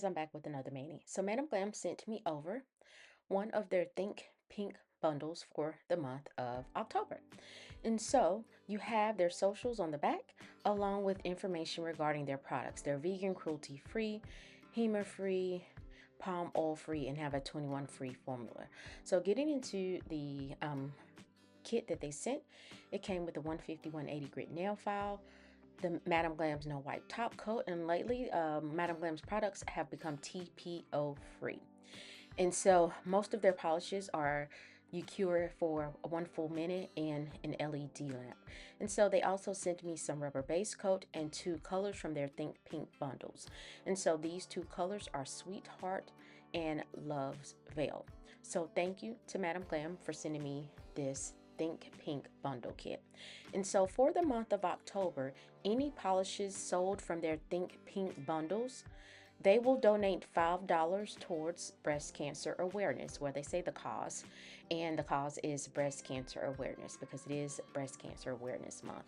guys, I'm back with another mani. So Madam Glam sent me over one of their Think Pink bundles for the month of October. And so you have their socials on the back along with information regarding their products. They're vegan, cruelty free, HEMA free, palm oil free, and have a 21 free formula. So getting into the kit that they sent, it came with a 150 180 grit nail file, the Madam Glam's no wipe top coat, and lately Madam Glam's products have become TPO free. And so most of their polishes are you cure for 1 full minute and an LED lamp. And so they also sent me some rubber base coat and 2 colors from their Think Pink bundles. And so these 2 colors are Sweetheart and Love's Veil. So thank you to Madam Glam for sending me this Think Pink bundle kit. And so for the month of October, any polishes sold from their Think Pink bundles, they will donate $5 towards breast cancer awareness, where they say the cause, and the cause is breast cancer awareness because it is Breast Cancer Awareness Month.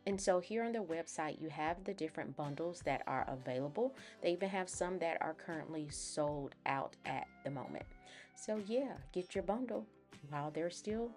And so here on their website, you have the different bundles that are available. They even have some that are currently sold out at the moment. So yeah, get your bundle while they're still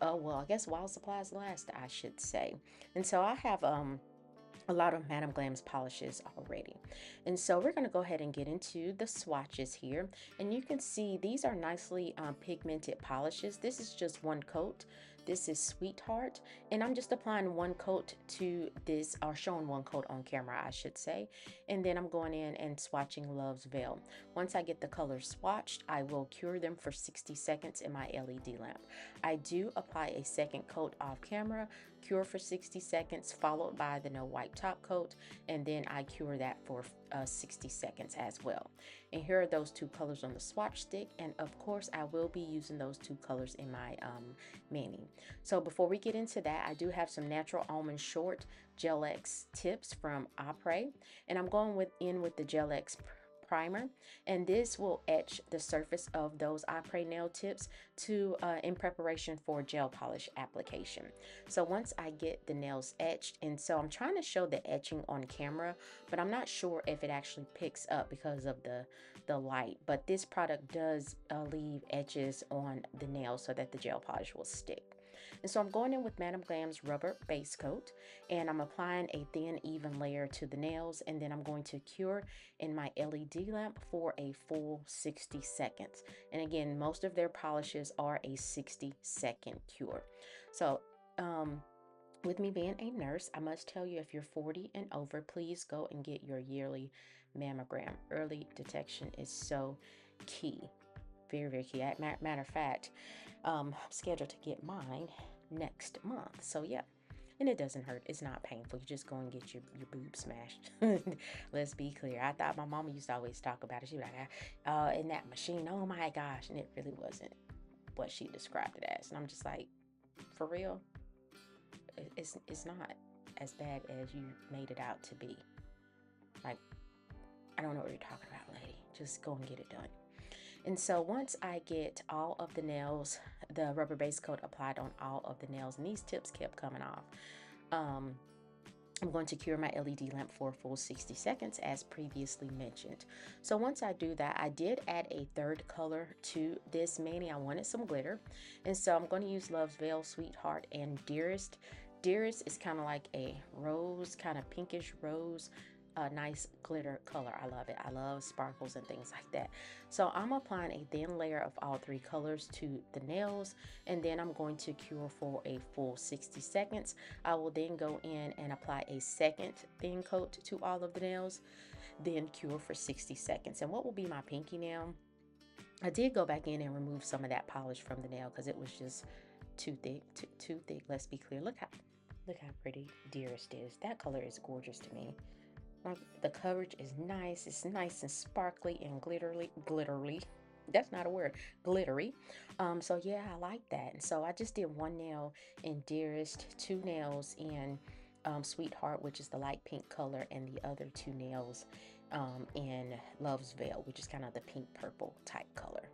well, I guess while supplies last, I should say. And so I have a lot of Madam Glam's polishes already. And so we're going to go ahead and get into the swatches here. And you can see these are nicely pigmented polishes. This is just 1 coat. This is Sweetheart, and I'm just applying 1 coat to this, or showing 1 coat on camera, I should say. And then I'm going in and swatching Love's Veil. Once I get the colors swatched, I will cure them for 60 seconds in my LED lamp. I do apply a 2nd coat off camera, cure for 60 seconds, followed by the no wipe top coat, and then I cure that for 60 seconds as well. And here are those 2 colors on the swatch stick, and of course I will be using those 2 colors in my mani. So before we get into that, I do have some natural almond short Gel X tips from 𝑻𝒊𝒔𝒉, and I'm going in with the Gel X primer, and this will etch the surface of those 𝑻𝒊𝒔𝒉 nail tips to in preparation for gel polish application. So once I get the nails etched, and so I'm trying to show the etching on camera, but I'm not sure if it actually picks up because of the light. But this product does leave etches on the nails so that the gel polish will stick. And so I'm going in with Madam Glam's rubber base coat, and I'm applying a thin, even layer to the nails, and then I'm going to cure in my LED lamp for a full 60 seconds. And again, most of their polishes are a 60-second cure. So, with me being a nurse, I must tell you, if you're 40 and over, please go and get your yearly mammogram. Early detection is so key. Very, very key. Matter of fact, I'm scheduled to get mine next month. So yeah, and it doesn't hurt. It's not painful. You just go and get your boobs smashed. Let's be clear. I thought my mama used to always talk about it. She was like, in that machine, oh my gosh. And it really wasn't what she described it as. And I'm just like, for real? It's not as bad as you made it out to be. Like, I don't know what you're talking about, lady. Just go and get it done. And so once I get all of the nails, the rubber base coat applied on all of the nails, and these tips kept coming off, I'm going to cure my LED lamp for a full 60 seconds as previously mentioned. So once I do that, I did add a 3rd color to this mani. I wanted some glitter, and so I'm going to use Love's Veil, Sweetheart, and Dearest. Dearest is kind of like a rose, kind of pinkish rose, a nice glitter color. I love it. I love sparkles and things like that. So I'm applying a thin layer of all 3 colors to the nails, and then I'm going to cure for a full 60 seconds. I will then go in and apply a 2nd thin coat to all of the nails, then cure for 60 seconds. And what will be my pinky nail, I did go back in and remove some of that polish from the nail because it was just too thick, too thick. Let's be clear. Look how pretty Dearest is. That color is gorgeous to me. The coverage is nice. It's nice and sparkly and glittery. That's not a word. Glittery. So yeah, I like that. And so I just did 1 nail in Dearest, 2 nails in Sweetheart, which is the light pink color, and the other 2 nails in Love's Veil, which is kind of the pink purple type color.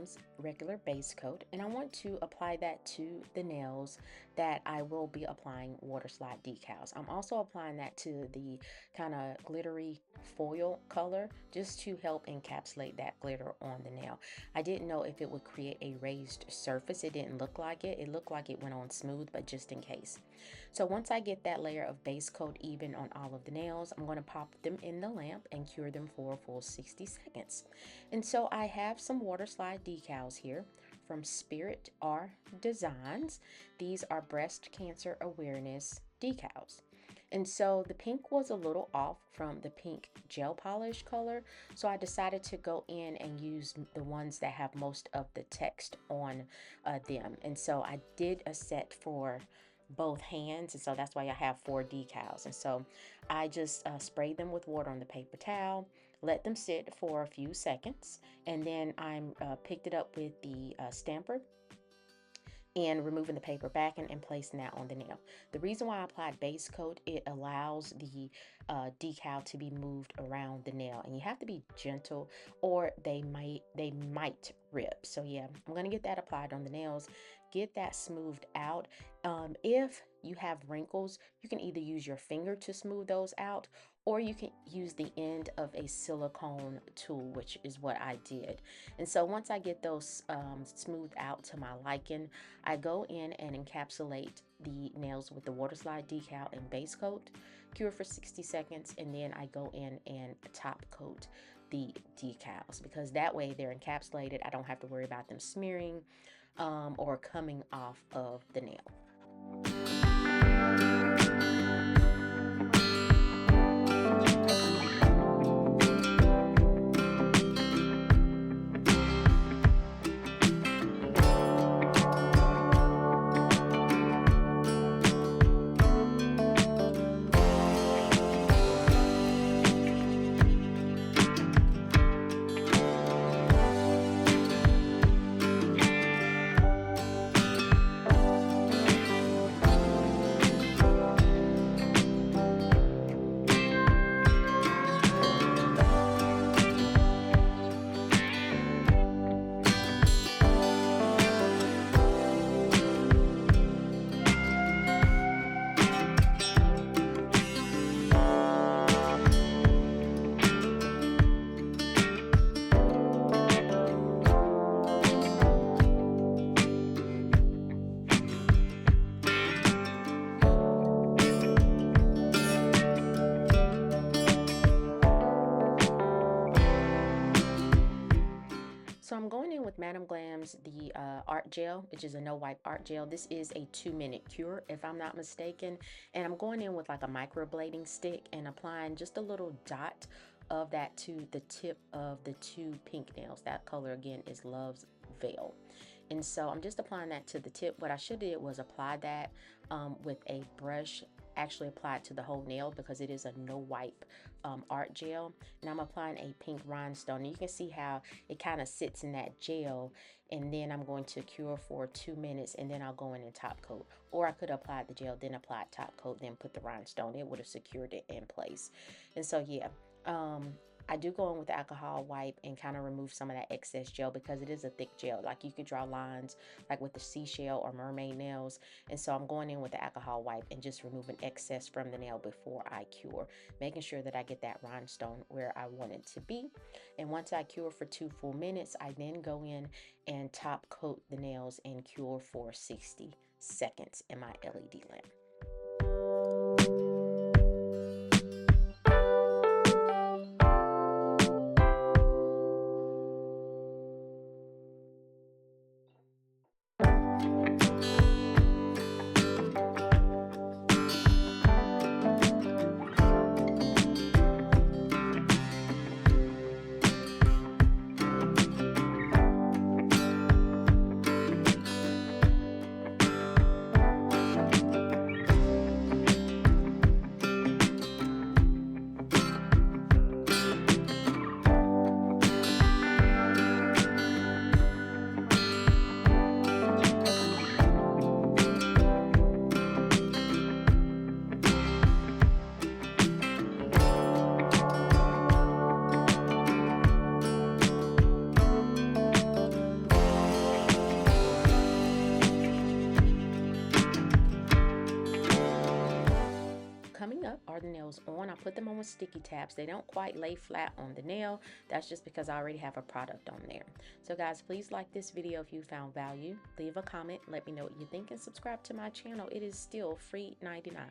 Glam's regular base coat, and I want to apply that to the nails that I will be applying water slide decals. I'm also applying that to the kind of glittery foil color just to help encapsulate that glitter on the nail. I didn't know if it would create a raised surface. It didn't look like it. It looked like it went on smooth, but just in case. So once I get that layer of base coat even on all of the nails, I'm going to pop them in the lamp and cure them for a full 60 seconds. And so I have some water slide decals here from Spirit R Designs. These are breast cancer awareness decals. And so the pink was a little off from the pink gel polish color, so I decided to go in and use the ones that have most of the text on them. And so I did a set for both hands, and so that's why I have 4 decals. And so I just sprayed them with water on the paper towel, let them sit for a few seconds, and then I picked it up with the stamper and removing the paper backing and placing that on the nail. The reason why I applied base coat, it allows the decal to be moved around the nail, and you have to be gentle or they might rip. So yeah, I'm gonna get that applied on the nails, get that smoothed out. If you have wrinkles, you can either use your finger to smooth those out, or you can use the end of a silicone tool, which is what I did. And so once I get those smoothed out to my liking, I go in and encapsulate the nails with the water slide decal and base coat, cure for 60 seconds, and then I go in and top coat the decals, because that way they're encapsulated. I don't have to worry about them smearing or coming off of the nail. So I'm going in with Madam Glam's the art gel, which is a no wipe art gel. This is a 2-minute cure, if I'm not mistaken. And I'm going in with like a microblading stick and applying just a little dot of that to the tip of the 2 pink nails. That color again is Love's Veil. And so I'm just applying that to the tip. What I should have did was apply that with a brush, actually apply it to the whole nail, because it is a no wipe art gel. And I'm applying a pink rhinestone, and you can see how it kind of sits in that gel. And then I'm going to cure for 2 minutes, and then I'll go in and top coat. Or I could apply the gel, then apply top coat, then put the rhinestone. It would have secured it in place. And so yeah, I do go in with the alcohol wipe and kind of remove some of that excess gel, because it is a thick gel. Like you could draw lines like with the seashell or mermaid nails. And so I'm going in with the alcohol wipe and just removing excess from the nail before I cure, making sure that I get that rhinestone where I want it to be. And once I cure for 2 full minutes, I then go in and top coat the nails and cure for 60 seconds in my LED lamp. coming up are the nails on. I put them on with sticky tabs. They don't quite lay flat on the nail. That's just because I already have a product on there. So guys, please like this video if you found value. Leave a comment, let me know what you think, and subscribe to my channel. It is still free 99.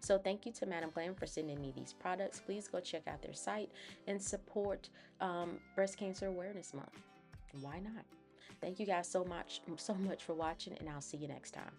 So thank you to Madam Glam for sending me these products. Please go check out their site and support Breast Cancer Awareness Month. Why not? Thank you guys so much for watching, and I'll see you next time.